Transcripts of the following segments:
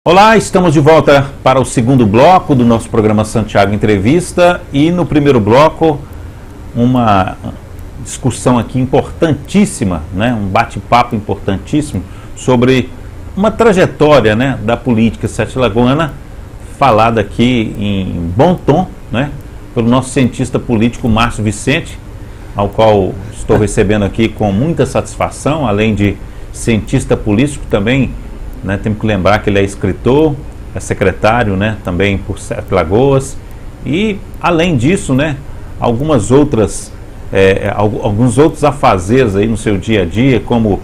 Olá, estamos de volta para o segundo bloco do nosso programa Santiago Entrevista e no primeiro bloco uma discussão aqui importantíssima, né? Um bate-papo importantíssimo sobre uma trajetória, né, da política sete-lagoana, falada aqui em bom tom, né, pelo nosso cientista político Márcio Vicente, ao qual estou recebendo aqui com muita satisfação, além de cientista político também. Né, temos que lembrar que ele é escritor, é secretário, né, também por Sete Lagoas e, além disso, né, alguns outros afazeres aí no seu dia a dia, como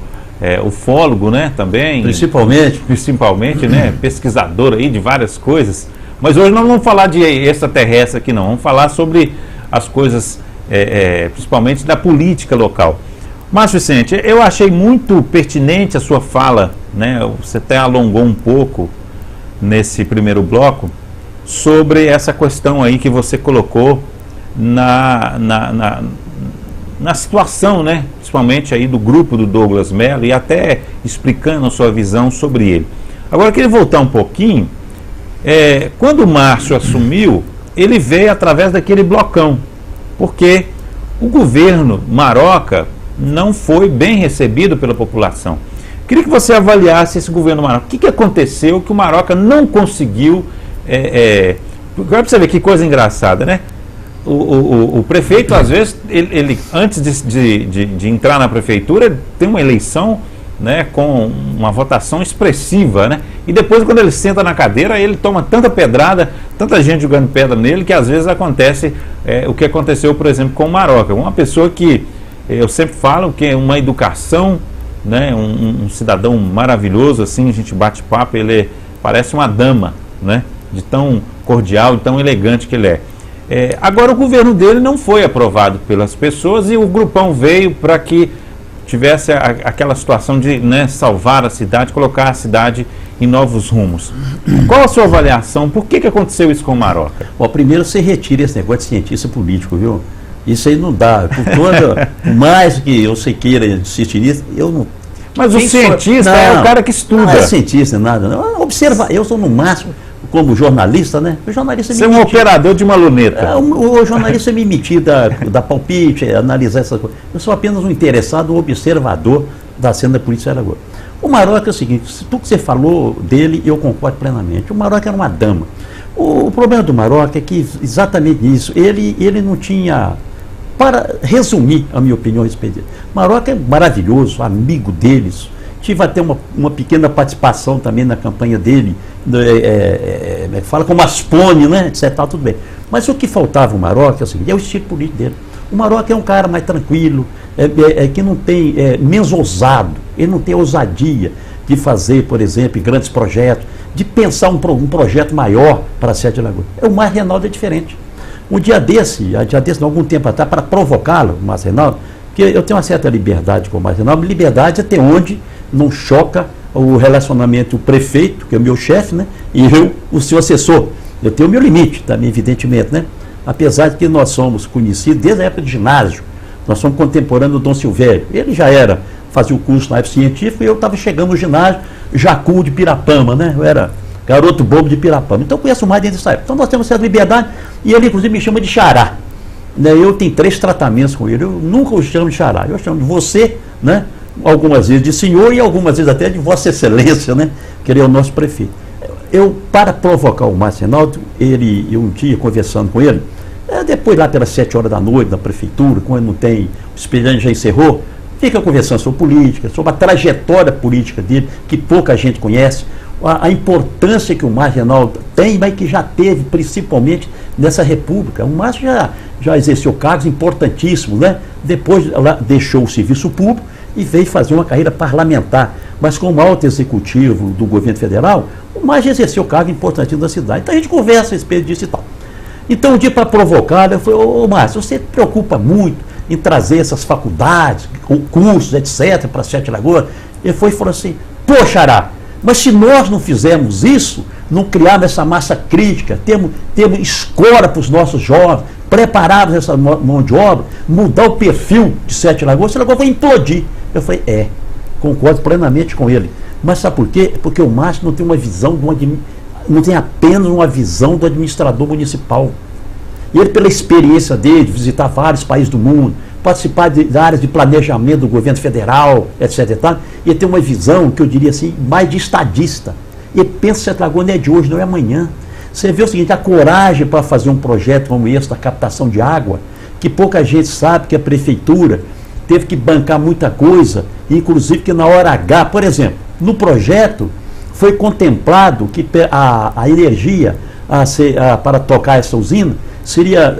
ufólogo, né, também. Principalmente, né, pesquisador aí de várias coisas. Mas hoje nós não vamos falar de extraterrestre aqui não, vamos falar sobre as coisas, principalmente da política local. Márcio Vicente, eu achei muito pertinente a sua fala, né? Você até alongou um pouco nesse primeiro bloco sobre essa questão aí que você colocou na situação, né? Principalmente aí do grupo do Douglas Mello e até explicando a sua visão sobre ele. Agora eu queria voltar um pouquinho. Quando o Márcio assumiu, ele veio através daquele blocão, porque o governo Maroca não foi bem recebido pela população. Queria que você avaliasse esse governo Maroca. O que aconteceu que o Maroca não conseguiu... Agora para você ver que coisa engraçada, né? O prefeito, às vezes, ele antes de entrar na prefeitura, tem uma eleição, né, com uma votação expressiva, né? E depois, quando ele senta na cadeira, ele toma tanta pedrada, tanta gente jogando pedra nele, que às vezes acontece o que aconteceu, por exemplo, com o Maroca. Uma pessoa que... Eu sempre falo que é uma educação, né, um cidadão maravilhoso, assim, a gente bate papo, ele parece uma dama, né, de tão cordial, de tão elegante que ele é. Agora o governo dele não foi aprovado pelas pessoas e o grupão veio para que tivesse aquela situação de, né, salvar a cidade, colocar a cidade em novos rumos. Qual a sua avaliação? Por que aconteceu isso com o Maroca? Bom, primeiro você retira esse negócio de cientista político, viu? Isso aí não dá. Por mais que eu sei queira insistir nisso, eu não. Mas o cientista é o cara que estuda. Não é cientista, nada. Não. Observa, eu sou no máximo, como jornalista, né? O jornalista Você é um operador de uma luneta. O jornalista me emitir da palpite, analisar essas coisas. Eu sou apenas um interessado, um observador da cena da polícia agora. O Maroca é o seguinte, tudo que você falou dele, eu concordo plenamente. O Maroca era uma dama. O problema do Maroca é que exatamente isso, ele não tinha... Para resumir a minha opinião a respeito dele, Maroca é maravilhoso, amigo deles. Tive até uma pequena participação também na campanha dele, fala como Aspone, né, etc. Tudo bem. Mas o que faltava o Maroca é o seguinte, é o estilo político dele. O Maroca é um cara mais tranquilo, que não tem, menos ousado, ele não tem ousadia de fazer, por exemplo, grandes projetos, de pensar um projeto maior para Sete Lagoas. O Márcio Reinaldo é diferente. Um dia desse, algum tempo atrás, para provocá-lo, o Márcio Reinaldo, porque eu tenho uma certa liberdade com o Márcio Reinaldo, liberdade até onde não choca o relacionamento o prefeito, que é o meu chefe, né, e eu, o seu assessor. Eu tenho o meu limite também, evidentemente, né? Apesar de que nós somos conhecidos desde a época de ginásio, nós somos contemporâneos do Dom Silvério. Ele já fazia o curso na área científica e eu estava chegando no ginásio Jacu de Pirapama, né? Eu era garoto bobo de Pirapama. Então eu conheço mais dentro dessa época. Então nós temos certa liberdade e ele inclusive me chama de xará. Né? Eu tenho 3 tratamentos com ele. Eu nunca o chamo de xará. Eu chamo de você, né? Algumas vezes de senhor e algumas vezes até de Vossa Excelência, né? Que ele é o nosso prefeito. Para provocar o Márcio Reinaldo, eu um dia conversando com ele, depois lá pelas 7 horas da noite na prefeitura, quando não tem, o expediente já encerrou, fica conversando sobre política, sobre a trajetória política dele, que pouca gente conhece, a importância que o Márcio Reinaldo tem, mas que já teve principalmente nessa república. O Márcio já exerceu cargos importantíssimos, né? Depois deixou o serviço público e veio fazer uma carreira parlamentar. Mas como alto executivo do governo federal, o Márcio exerceu cargo importantíssimo da cidade. Então a gente conversa a respeito disso e tal. Então um dia para provocar, eu falei, ô Márcio, você preocupa muito em trazer essas faculdades, cursos, etc., para Sete Lagoas? Ele falou assim, pô, xará, mas se nós não fizermos isso, não criarmos essa massa crítica, termos escola para os nossos jovens, prepararmos essa mão de obra, mudar o perfil de Sete Lagoas vai implodir. Eu falei, concordo plenamente com ele. Mas sabe por quê? Porque o Márcio não tem uma visão, não tem apenas uma visão do administrador municipal. E ele, pela experiência dele, de visitar vários países do mundo, participar de áreas de planejamento do governo federal, etc. Ele tem uma visão, que eu diria assim, mais de estadista. Ele pensa que Sete Lagoas não é de hoje, não é amanhã. Você vê o seguinte, a coragem para fazer um projeto como esse, da captação de água, que pouca gente sabe que a prefeitura teve que bancar muita coisa, inclusive que na hora H, por exemplo, no projeto foi contemplado que a energia para tocar essa usina seria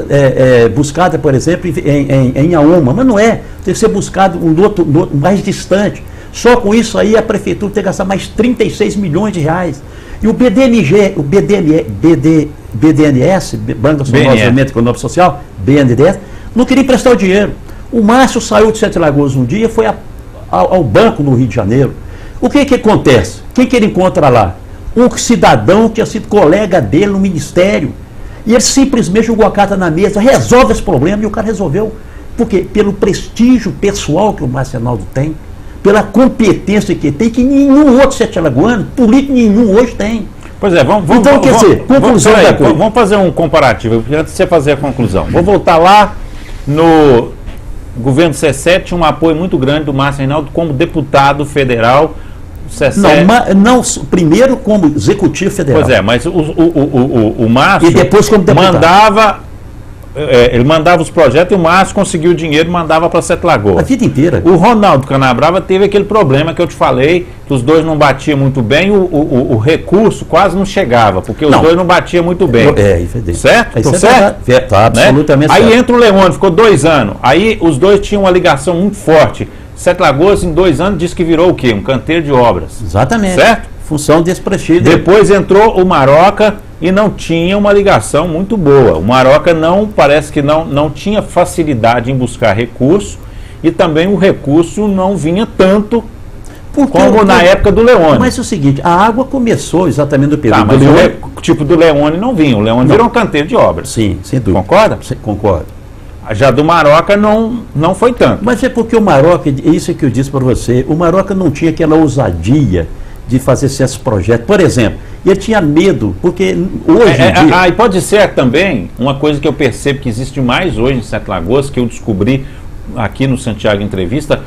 buscada, por exemplo, em Aoma, mas não é, tem que ser buscado no outro mais distante. Só com isso aí a prefeitura tem que gastar mais 36 milhões de reais. E o BDNS, Banco de Desenvolvimento Econômico e Social, BNDES, não queria emprestar o dinheiro. O Márcio saiu de Sete Lagoas um dia e foi ao banco no Rio de Janeiro. O que acontece? Quem que ele encontra lá? Um cidadão que tinha sido colega dele no ministério. E ele simplesmente jogou a carta na mesa, resolve esse problema, e o cara resolveu. Por quê? Pelo prestígio pessoal que o Márcio Reinaldo tem, pela competência que tem, que nenhum outro sete-alagoano, político nenhum hoje tem. Pois é, vamos fazer um comparativo, antes de você fazer a conclusão. Vou voltar lá no governo C7, tinha um apoio muito grande do Márcio Reinaldo como deputado federal. Não, primeiro como executivo federal. Pois é, mas o Márcio e depois como deputado. Ele mandava os projetos e o Márcio conseguiu o dinheiro e mandava para Sete Lagoas. A vida inteira. O Ronaldo Canabrava teve aquele problema que eu te falei, que os dois não batiam muito bem, o recurso quase não chegava, porque os dois não batiam muito bem. Certo? Estou certo? Tá absolutamente certo. Aí entra o Leone, ficou 2 anos. Aí os dois tinham uma ligação muito forte. Sete Lagoas, em 2 anos, disse que virou o quê? Um canteiro de obras. Exatamente. Certo? Função desse prestígio. Depois entrou o Maroca e não tinha uma ligação muito boa. O Maroca parece que não tinha facilidade em buscar recurso e também o recurso não vinha tanto como na época do Leone. Mas é o seguinte, a água começou exatamente no período do Leone. O tipo do Leone não vinha. O Leone virou um canteiro de obras. Sim, sem dúvida. Concorda? Concordo. Já do Maroca não foi tanto. Mas é porque o Maroca, isso que eu disse para você, o Maroca não tinha aquela ousadia de fazer certos projetos. Por exemplo, ele tinha medo, porque hoje em dia... E pode ser também uma coisa que eu percebo que existe mais hoje em Sete Lagoas, que eu descobri aqui no Santiago Entrevista,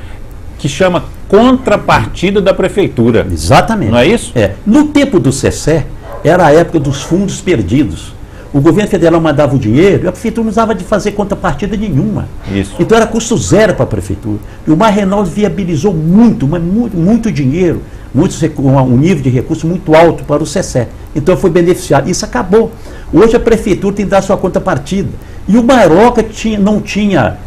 que chama contrapartida da prefeitura. Exatamente. Não é isso? No tempo do CECE, era a época dos fundos perdidos. O governo federal mandava o dinheiro e a prefeitura não usava de fazer contrapartida nenhuma. Isso. Então era custo zero para a prefeitura. E o Márcio Reinaldo viabilizou muito dinheiro, um nível de recurso muito alto para o CECE. Então foi beneficiado. Isso acabou. Hoje a prefeitura tem que dar sua contrapartida. E o Maroca não tinha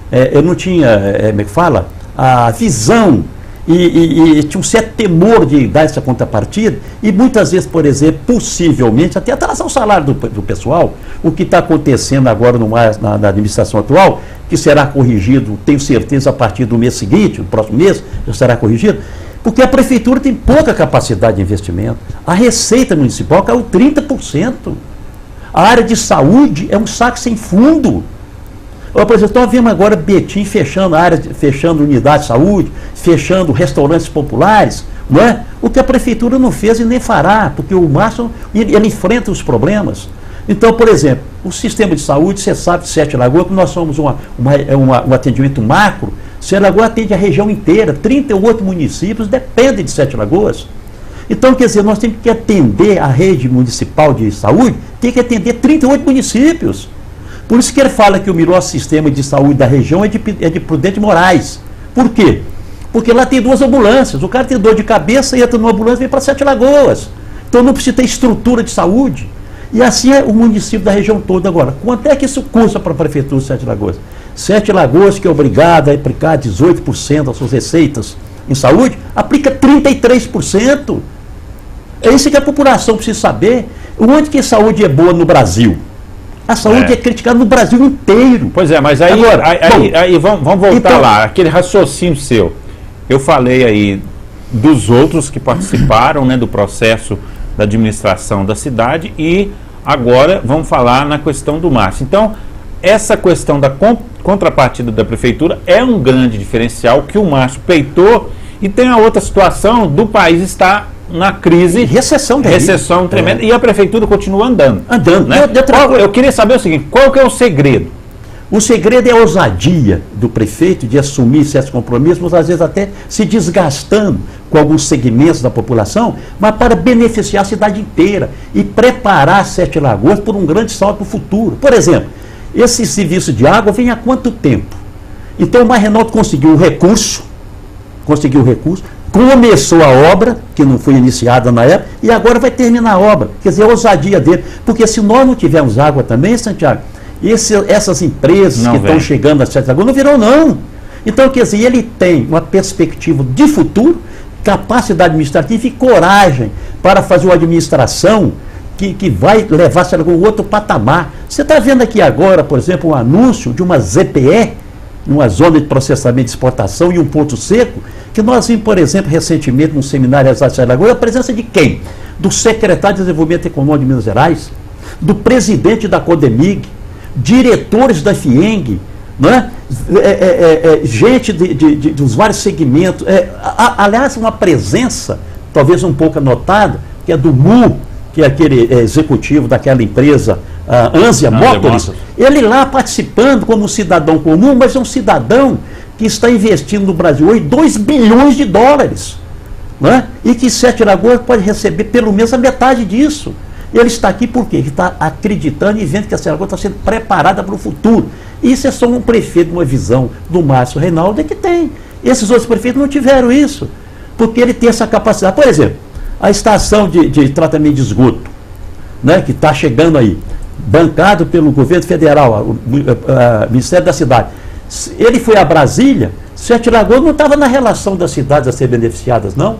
a visão e tinha um certo temor de dar essa contrapartida e muitas vezes, por exemplo, possivelmente, até atrasar o salário do pessoal, o que está acontecendo agora na administração atual, que será corrigido, tenho certeza, a partir do mês seguinte, no próximo mês, já será corrigido, porque a prefeitura tem pouca capacidade de investimento. A receita municipal caiu 30%. A área de saúde é um saco sem fundo. Por exemplo, nós vemos agora Betim fechando unidade de saúde, fechando restaurantes populares, não é? O que a prefeitura não fez e nem fará, porque o Márcio, ele enfrenta os problemas. Então, por exemplo, o sistema de saúde, você sabe, de Sete Lagoas, que nós somos um atendimento macro, Sete Lagoas atende a região inteira, 38 municípios dependem de Sete Lagoas. Então, quer dizer, nós temos que atender a rede municipal de saúde, tem que atender 38 municípios. Por isso que ele fala que o melhor sistema de saúde da região é de Prudente Moraes. Por quê? Porque lá tem 2 ambulâncias. O cara tem dor de cabeça, entra numa ambulância e vem para Sete Lagoas. Então não precisa ter estrutura de saúde. E assim é o município da região toda agora. Quanto é que isso custa para a prefeitura de Sete Lagoas? Sete Lagoas, que é obrigada a aplicar 18% das suas receitas em saúde, aplica 33%. É isso que a população precisa saber. Onde que a saúde é boa no Brasil? A saúde é criticada no Brasil inteiro. Pois é, mas aí vamos voltar então, lá, aquele raciocínio seu. Eu falei aí dos outros que participaram, né, do processo da administração da cidade e agora vamos falar na questão do Márcio. Então, essa questão da contrapartida da prefeitura é um grande diferencial que o Márcio peitou e tem a outra situação do país estar na crise. Recessão Tremenda. E a prefeitura continua andando. Né? Eu queria saber o seguinte, qual que é o segredo? O segredo é a ousadia do prefeito de assumir certos compromissos, às vezes até se desgastando com alguns segmentos da população, mas para beneficiar a cidade inteira e preparar Sete Lagoas por um grande salto para o futuro. Por exemplo, esse serviço de água vem há quanto tempo? Então o Marrenaldo conseguiu o recurso, começou a obra, que não foi iniciada na época, e agora vai terminar a obra. Quer dizer, a ousadia dele. Porque se nós não tivermos água também, Santiago, essas empresas que estão chegando a Sete Lagoas não virão, não. Então, quer dizer, ele tem uma perspectiva de futuro, capacidade administrativa e coragem para fazer uma administração que vai levar Sete Lagoas a um outro patamar. Você está vendo aqui agora, por exemplo, um anúncio de uma ZPE, uma zona de processamento de exportação e um ponto seco, que nós vimos, por exemplo, recentemente num seminário realizado em Sete Lagoas, a presença de quem? Do secretário de Desenvolvimento Econômico de Minas Gerais, do presidente da CODEMIG, diretores da FIENG, né? Gente dos vários segmentos. Aliás, uma presença, talvez um pouco anotada, que é do MU, que é aquele executivo daquela empresa Ansia Motors, ele lá participando como um cidadão comum, mas é um cidadão que está investindo no Brasil hoje 2 bilhões de dólares, né? E que Sete Lagoas pode receber pelo menos a metade disso. Ele está aqui por quê? Ele está acreditando e vendo que a Sete Lagoas está sendo preparada para o futuro. Isso é só um prefeito, uma visão do Márcio Reynaldo que tem. Esses outros prefeitos não tiveram isso, porque ele tem essa capacidade. Por exemplo, a estação de tratamento de esgoto, né, que está chegando aí, bancado pelo governo federal, o Ministério da Cidade. Ele foi a Brasília, Sete Lagoas não estava na relação das cidades a ser beneficiadas, não.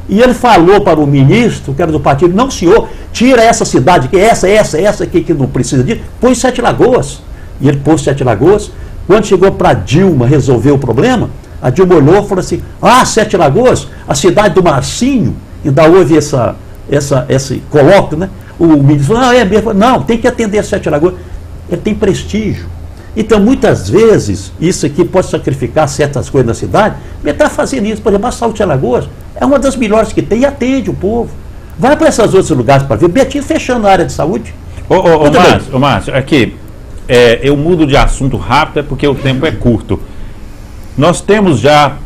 E ele falou para o ministro, que era do partido, não, senhor, tira essa cidade, que essa aqui que não precisa disso, põe Sete Lagoas. E ele pôs Sete Lagoas. Quando chegou para Dilma resolver o problema, a Dilma olhou e falou assim, Sete Lagoas, a cidade do Marcinho, ainda houve esse colóquio, né? O ministro falou, é mesmo, não, tem que atender a Sete Lagoas. Ele tem prestígio. Então, muitas vezes, isso aqui pode sacrificar certas coisas na cidade, mas ele está fazendo isso. Por exemplo, a Saúde de Alagoas é uma das melhores que tem e atende o povo. Vai para esses outros lugares para ver. Betinho fechando a área de saúde. Márcio, aqui, eu mudo de assunto rápido, porque o tempo é curto. Nós temos já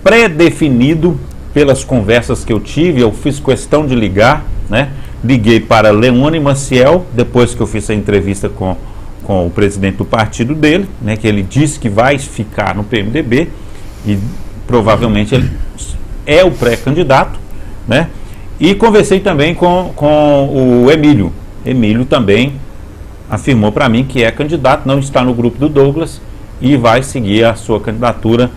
pré-definido, pelas conversas que eu tive, eu fiz questão de ligar, né? Liguei para Leone Maciel, depois que eu fiz a entrevista com o presidente do partido dele, né, que ele disse que vai ficar no PMDB e provavelmente ele é o pré-candidato, né? E conversei também com o Emílio. Emílio também afirmou para mim que é candidato, não está no grupo do Douglas e vai seguir a sua candidatura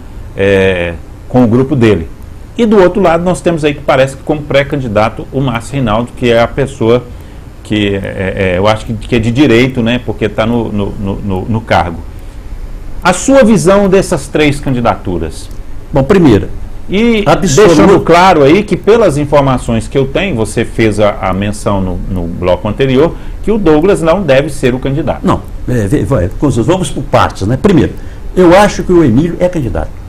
com o grupo dele. E do outro lado nós temos aí que parece que como pré-candidato o Márcio Reynaldo, que é a pessoa que eu acho que é de direito, né, porque está no cargo. A sua visão dessas 3 candidaturas? Bom, primeira, e deixando claro aí que pelas informações que eu tenho, você fez a menção no bloco anterior, que o Douglas não deve ser o candidato. Não, vamos por partes, né? Primeiro, eu acho que o Emílio é candidato.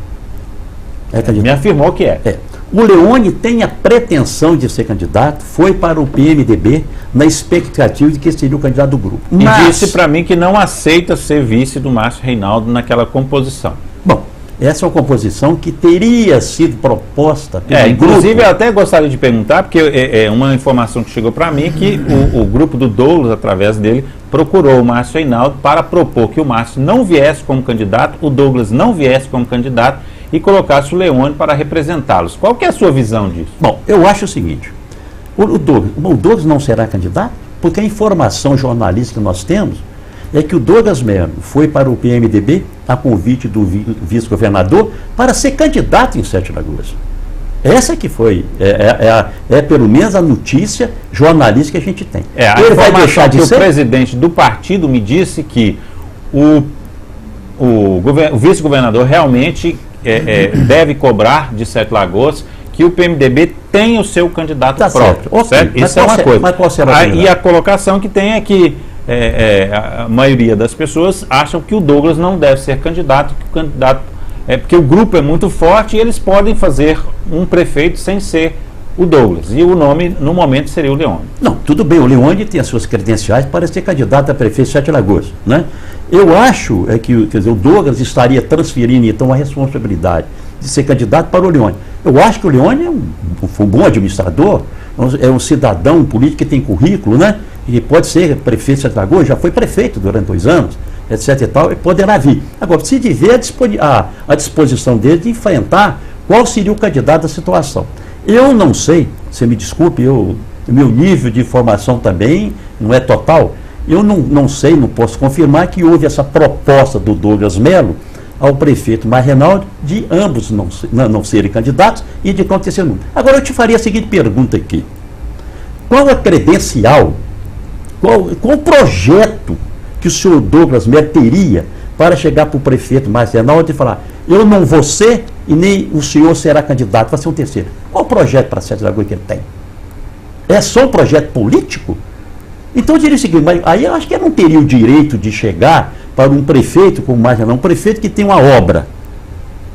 Me afirmou que é. O Leone tem a pretensão de ser candidato, foi para o PMDB na expectativa de que seria o candidato do grupo. E disse para mim que não aceita ser vice do Márcio Reynaldo naquela composição. Bom, essa é uma composição que teria sido proposta pelo inclusive grupo. Eu até gostaria de perguntar, porque é uma informação que chegou para mim, que o grupo do Douglas, através dele, procurou o Márcio Reynaldo para propor que o Márcio não viesse como candidato, o Douglas não viesse como candidato, e colocasse o Leone para representá-los. Qual que é a sua visão disso? Bom, eu acho o seguinte, o Douglas não será candidato, porque a informação jornalística que nós temos é que o Douglas Mello foi para o PMDB, a convite do vice-governador, para ser candidato em Sete Lagoas. Essa que foi, pelo menos a notícia jornalística que a gente tem. Ele vai deixar de ser? O presidente do partido me disse que o vice-governador realmente deve cobrar de Sete Lagoas que o PMDB tem o seu candidato próprio. Certo? Isso é uma coisa. Mas qual será e a colocação que tem é que a maioria das pessoas acham que o Douglas não deve ser candidato, que o candidato porque o grupo é muito forte e eles podem fazer um prefeito sem ser o Douglas. E o nome, no momento, seria o Leone. Não, tudo bem, o Leone tem as suas credenciais para ser candidato a prefeito de Sete Lagoas, né? Eu acho que, quer dizer, o Douglas estaria transferindo, então, a responsabilidade de ser candidato para o Leone. Eu acho que o Leone foi um bom administrador, é um cidadão político que tem currículo, né? E pode ser prefeito de Sete Lagoas, já foi prefeito durante 2 anos, etc e tal, e poderá vir. Agora, se tiver a disposição dele de enfrentar qual seria o candidato à situação. Eu não sei, você me desculpe, o meu nível de informação também não é total. Eu não sei, não posso confirmar que houve essa proposta do Douglas Mello ao prefeito Marrenaldo de ambos não serem candidatos e de acontecer nunca. Agora eu te faria a seguinte pergunta aqui. Qual a credencial, qual o projeto que o senhor Douglas Mello teria para chegar para o prefeito Marrenaldo e falar: eu não vou ser e nem o senhor será candidato, vai ser um terceiro? Qual o projeto para Sete Lagoas que ele tem? É só um projeto político? Então eu diria o seguinte, mas aí eu acho que ele não teria o direito de chegar para um prefeito como Marrenaldo, um prefeito que tem uma obra,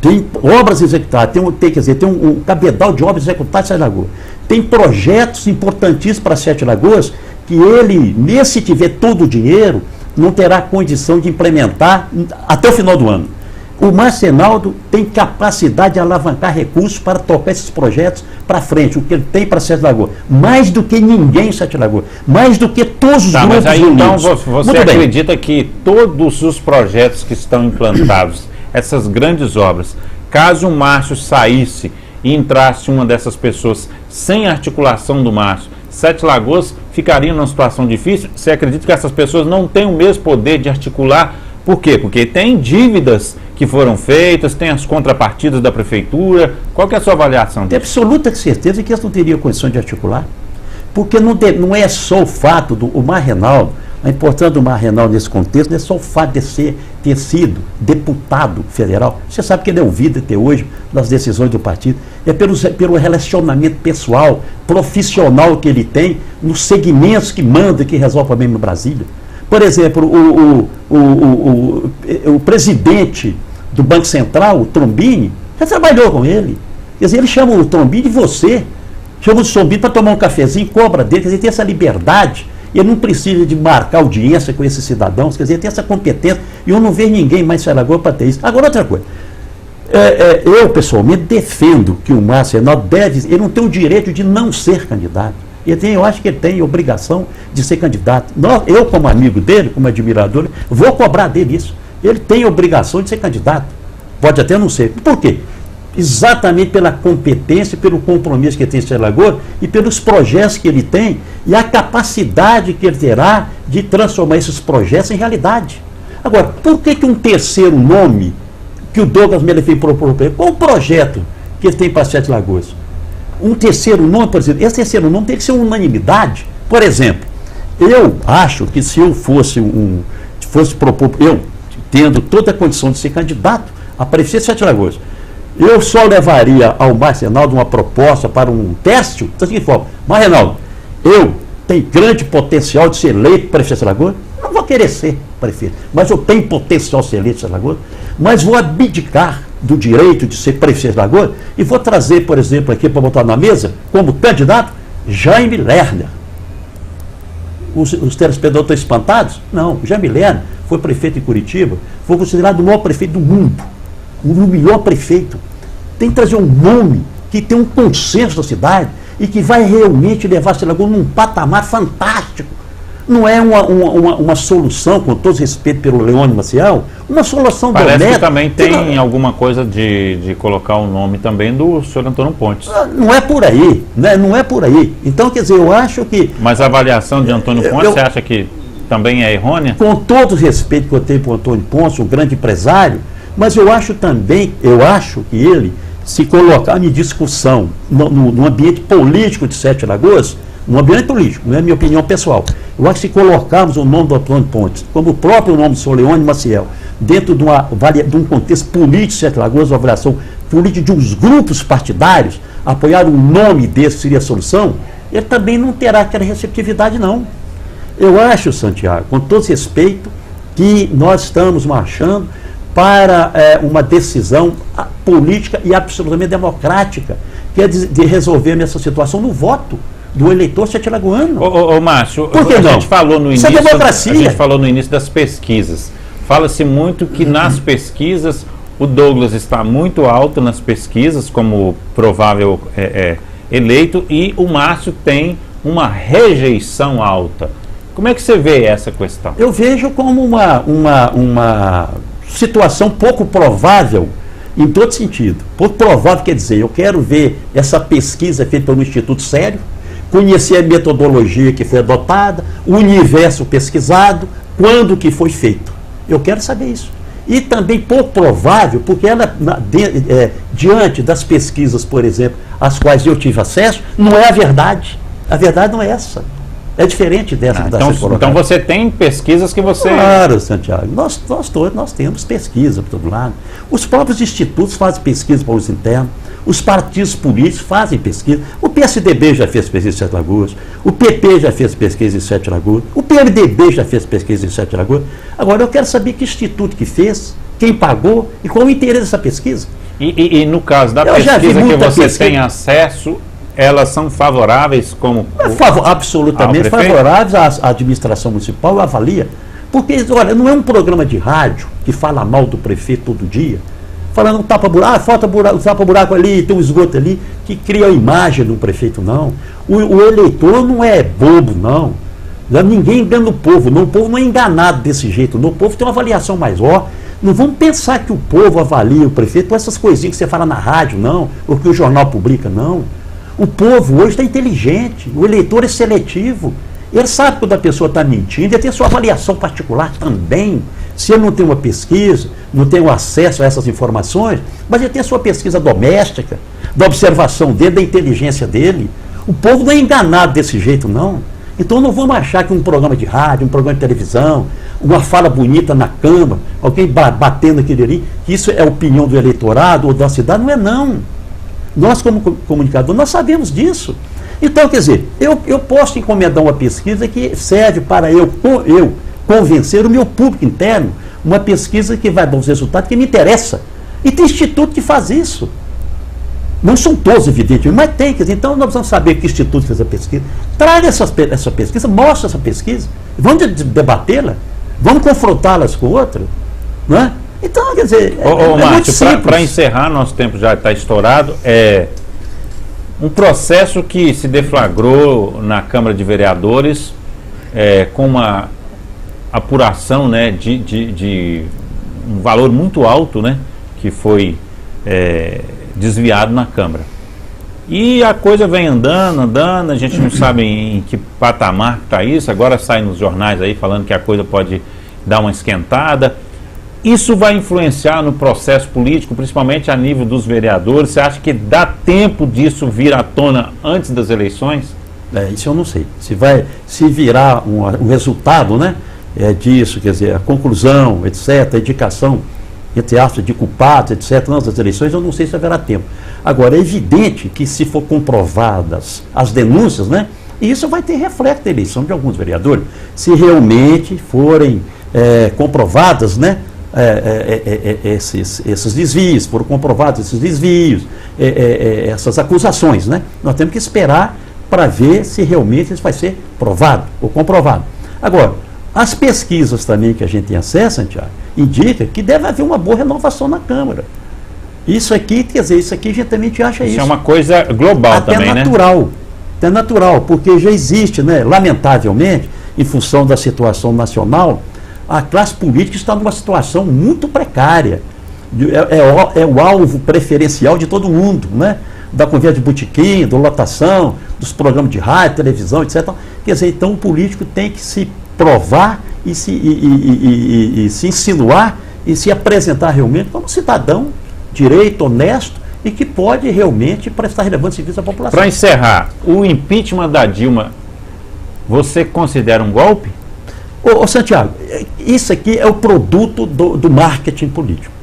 tem obras executadas, tem um cabedal de obras executadas em Sete Lagoas, tem projetos importantíssimos para Sete Lagoas que ele, mesmo se tiver todo o dinheiro, não terá condição de implementar até o final do ano. O Marcenaldo tem capacidade de alavancar recursos para tocar esses projetos para frente, o que ele tem para Sete Lagoas. Mais do que ninguém em Sete Lagoas. Mais do que todos os grupos mas aí, unidos. então você acredita que todos os projetos que estão implantados, essas grandes obras, caso o Márcio saísse e entrasse uma dessas pessoas sem articulação do Márcio, Sete Lagoas ficaria numa situação difícil? Você acredita que essas pessoas não têm o mesmo poder de articular? Por quê? Porque tem dívidas que foram feitas, tem as contrapartidas da prefeitura. Qual que é a sua avaliação disso? Tenho absoluta certeza que eles não teriam condição de articular. Porque não é só o fato do Marrenaldo, a importância do Marrenaldo nesse contexto, não é só o fato de ter sido deputado federal. Você sabe que ele é ouvido até hoje nas decisões do partido. É pelo relacionamento pessoal, profissional que ele tem, nos segmentos que manda, que resolve o problema no Brasília. Por exemplo, o presidente do Banco Central, o Trombini, já trabalhou com ele. Quer dizer, ele chama o Trombini de você. Chama o Trombini para tomar um cafezinho, cobra dele. Quer dizer, tem essa liberdade. Ele não precisa de marcar audiência com esses cidadãos. Quer dizer, tem essa competência. E eu não vejo ninguém mais em Alagoas para ter isso. Agora, outra coisa. Eu, pessoalmente, defendo que o Márcio ele não tem o direito de não ser candidato. Eu acho que ele tem obrigação de ser candidato. Eu, como amigo dele, como admirador, vou cobrar dele isso. Ele tem obrigação de ser candidato. Pode até não ser. Por quê? Exatamente pela competência, pelo compromisso que ele tem em Sete Lagoas e pelos projetos que ele tem e a capacidade que ele terá de transformar esses projetos em realidade. Agora, por que um terceiro nome que o Douglas Mello fez propor? Qual o projeto que ele tem para Sete Lagoas? Um terceiro nome, por exemplo, esse terceiro nome tem que ser uma unanimidade. Por exemplo, eu acho que se eu fosse propor, eu tendo toda a condição de ser candidato a prefeito de Sete Lagoas, eu só levaria ao Marcenaldo uma proposta para um teste, da seguinte forma: Marcenaldo, eu tenho grande potencial de ser eleito prefeito de Sete Lagoas, não vou querer ser prefeito, mas eu tenho potencial de ser eleito de Sete Lagoas, mas vou abdicar do direito de ser prefeito de Lagoas e vou trazer, por exemplo, aqui para botar na mesa, como candidato, Jaime Lerner. Os telespectadores estão espantados? Não, Jaime Lerner foi prefeito em Curitiba, foi considerado o maior prefeito do mundo, o melhor prefeito. Tem que trazer um nome que tem um consenso da cidade e que vai realmente levar Sete Lagoas num patamar fantástico. Não é uma solução, com todo respeito pelo Leone Maciel, uma solução Parece doméstica. Que também tem alguma coisa de colocar o nome também do senhor Antônio Pontes. Não é por aí, né? Não é por aí. Então, quer dizer, eu acho que... Mas a avaliação de Antônio Pontes, você acha que também é errônea? Com todo o respeito que eu tenho para o Antônio Pontes, um grande empresário, mas eu acho que ele, se colocar em discussão no ambiente político de Sete Lagoas, no ambiente político, não é minha opinião pessoal, eu acho que se colocarmos o nome do Antônio Pontes, como o próprio nome do senhor Leone Maciel, dentro de um contexto político de Sete Lagoas, uma avaliação política de uns grupos partidários, apoiar um nome desse seria a solução, ele também não terá aquela receptividade, não. Eu acho, Santiago, com todo respeito, que nós estamos marchando para uma decisão política e absolutamente democrática, que é de resolver essa situação no voto do eleitor sete-lagoano. Ô Márcio, por que a não? gente falou no Isso início, é democracia. A gente falou no início das pesquisas. Fala-se muito que nas pesquisas o Douglas está muito alto nas pesquisas como provável eleito, e o Márcio tem uma rejeição alta. Como é que você vê essa questão? Eu vejo como uma situação pouco provável em todo sentido. Pouco provável quer dizer, eu quero ver essa pesquisa feita por um instituto sério, conhecer a metodologia que foi adotada, o universo pesquisado, quando que foi feito. Eu quero saber isso. E também pouco provável, porque ela, diante das pesquisas, por exemplo, às quais eu tive acesso, não é a verdade. A verdade não é essa. É diferente dessa. Então você tem pesquisas que você... Claro, Santiago. Nós temos pesquisa por todo lado. Os próprios institutos fazem pesquisa para os internos. Os partidos políticos fazem pesquisa. O PSDB já fez pesquisa em Sete Lagoas. O PP já fez pesquisa em Sete Lagoas. O PMDB já fez pesquisa em Sete Lagoas. Agora, eu quero saber que instituto que fez, quem pagou e qual o interesse dessa pesquisa. E no caso da pesquisa que você tem acesso, elas são favoráveis como... Absolutamente favoráveis à administração municipal, avalia. Porque, olha, não é um programa de rádio que fala mal do prefeito todo dia, falando tapa-buraco, tapa-buraco ali, tem um esgoto ali, que cria a imagem do prefeito, não. O eleitor não é bobo, não. Ninguém engana o povo, não. O povo não é enganado desse jeito, não. O povo tem uma avaliação maior. Não vamos pensar que o povo avalia o prefeito com essas coisinhas que você fala na rádio, não, ou que o jornal publica, não. O povo hoje está inteligente, o eleitor é seletivo. Ele sabe quando a pessoa está mentindo, ele tem sua avaliação particular também. Se ele não tem uma pesquisa, não tem o acesso a essas informações, mas ele tem a sua pesquisa doméstica, da observação dele, da inteligência dele. O povo não é enganado desse jeito, não. Então não vamos achar que um programa de rádio, um programa de televisão, uma fala bonita na Câmara, alguém batendo aquele ali, que isso é a opinião do eleitorado ou da cidade, não é não. Nós, como comunicador, nós sabemos disso. Então, quer dizer, eu posso encomendar uma pesquisa que serve para eu convencer o meu público interno, uma pesquisa que vai dar os resultados que me interessa. E tem instituto que faz isso. Não são todos, evidentemente, mas tem. Quer dizer, então, nós precisamos saber que instituto fez a pesquisa. Traga essa pesquisa, mostra essa pesquisa. Vamos debatê-la, vamos confrontá-las com outra. Não é? Então, quer dizer, Márcio, para encerrar, nosso tempo já está estourado, um processo que se deflagrou na Câmara de Vereadores com uma apuração, né, de um valor muito alto, né, que foi desviado na Câmara. E a coisa vem andando, a gente não sabe em que patamar que está isso, agora sai nos jornais aí falando que a coisa pode dar uma esquentada. Isso vai influenciar no processo político, principalmente a nível dos vereadores? Você acha que dá tempo disso vir à tona antes das eleições? Isso eu não sei. Se virar um resultado, né, disso, quer dizer, a conclusão, etc., a indicação, entre aspas, de culpados, etc., nas eleições, eu não sei se haverá tempo. Agora, é evidente que se for comprovadas as denúncias, né, isso vai ter reflexo na eleição de alguns vereadores. Se realmente forem comprovadas, né, esses desvios, foram comprovados esses desvios, essas acusações, né? Nós temos que esperar para ver se realmente isso vai ser provado ou comprovado. Agora, as pesquisas também que a gente tem acesso, Santiago, indica que deve haver uma boa renovação na Câmara. Isso aqui, quer dizer, isso aqui a gente também acha isso. Isso é uma coisa global até também, natural, né? Até natural, porque já existe, né, lamentavelmente, em função da situação nacional, a classe política está numa situação muito precária. É o alvo preferencial de todo mundo, né? Da conversa de botequim, da lotação, dos programas de rádio, televisão, etc. Quer dizer, então o político tem que se provar e se insinuar e se apresentar realmente como cidadão direito, honesto e que pode realmente prestar relevante serviço à população. Para encerrar, o impeachment da Dilma, você considera um golpe? Ô Santiago, isso aqui é o produto do marketing político.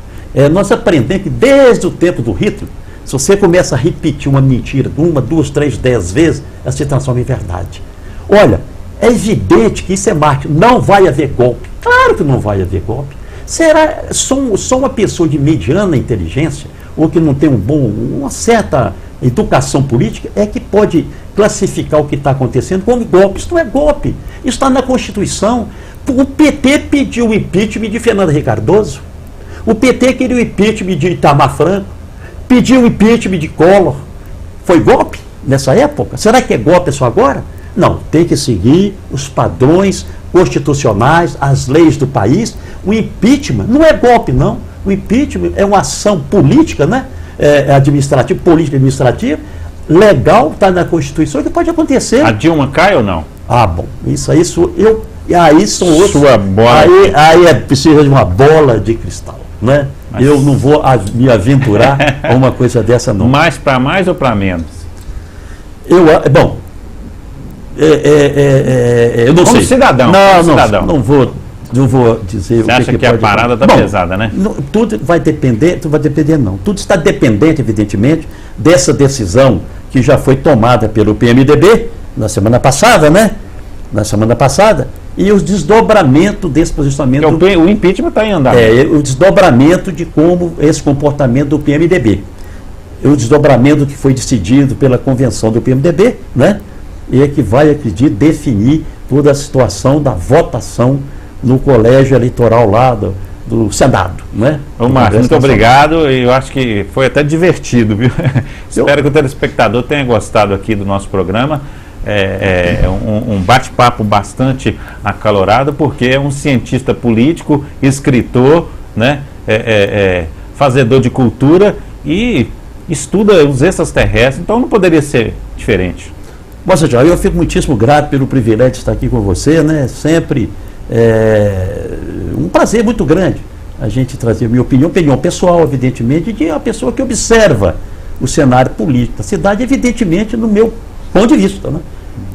Nós aprendemos que desde o tempo do Hitler, se você começa a repetir uma mentira 1, 2, 3, 10 vezes, ela se transforma em verdade. Olha, é evidente que isso é marketing. Não vai haver golpe. Claro que não vai haver golpe. Será só uma pessoa de mediana inteligência ou que não tem uma certa educação política, é que pode classificar o que está acontecendo como golpe. Isso não é golpe, isso está na Constituição. O PT pediu o impeachment de Fernando Henrique Cardoso, o PT queria o impeachment de Itamar Franco, pediu o impeachment de Collor. Foi golpe nessa época? Será que é golpe só agora? Não, tem que seguir os padrões constitucionais, as leis do país. O impeachment não é golpe, não. O impeachment é uma ação política, né? Administrativa, política administrativa, legal, está na Constituição, que pode acontecer. A Dilma cai ou não? Ah, bom, aí são outros. Sua bola. Aí precisa de uma bola de cristal, né? Mas eu não vou me aventurar a uma coisa dessa, não. Mais para mais ou para menos? Bom, eu não sei. Cidadão. Não vou dizer. Você acha que a parada está pesada, né? Tudo vai depender, não. Tudo está dependente, evidentemente, dessa decisão que já foi tomada pelo PMDB na semana passada, né? E os desdobramentos desse posicionamento. O impeachment está em andamento. O desdobramento de como esse comportamento do PMDB. O desdobramento que foi decidido pela convenção do PMDB, né? E é que vai, acredito, definir toda a situação da votação no colégio eleitoral lá do Senado, né? Ô Márcio, muito obrigado. Eu acho que foi até divertido, viu? Espero que o telespectador tenha gostado aqui do nosso programa. Um bate-papo bastante acalorado, porque é um cientista político, escritor, né? Fazedor de cultura e estuda os extraterrestres, então não poderia ser diferente. Moça, eu fico muitíssimo grato pelo privilégio de estar aqui com você, né? Sempre um prazer muito grande a gente trazer minha opinião pessoal, evidentemente, de uma pessoa que observa o cenário político da cidade, evidentemente, no meu ponto de vista, né?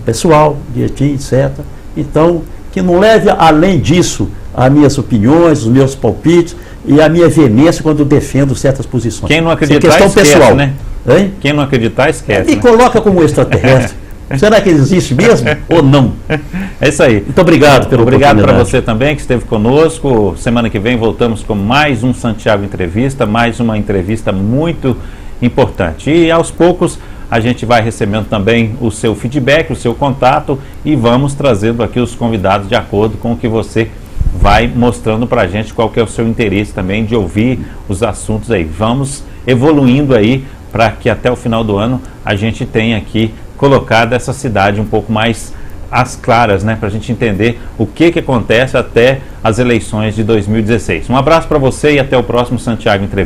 Pessoal, direitinho, etc. Então, que não leve além disso as minhas opiniões, os meus palpites e a minha veemência quando defendo certas posições. Quem não acreditar, esquece, pessoal, né? Hein? Quem não acreditar, esquece. Me coloca como extraterrestre. Será que ele existe mesmo ou não? É isso aí. Muito obrigado pelo oportunidade. Obrigado para você também que esteve conosco. Semana que vem voltamos com mais um Santiago Entrevista, mais uma entrevista muito importante. E aos poucos a gente vai recebendo também o seu feedback, o seu contato e vamos trazendo aqui os convidados de acordo com o que você vai mostrando para a gente, qual que é o seu interesse também de ouvir os assuntos aí. Vamos evoluindo aí para que até o final do ano a gente tenha aqui colocado essa cidade um pouco mais às claras, né, para a gente entender o que acontece até as eleições de 2016. Um abraço para você e até o próximo Santiago Entrevista.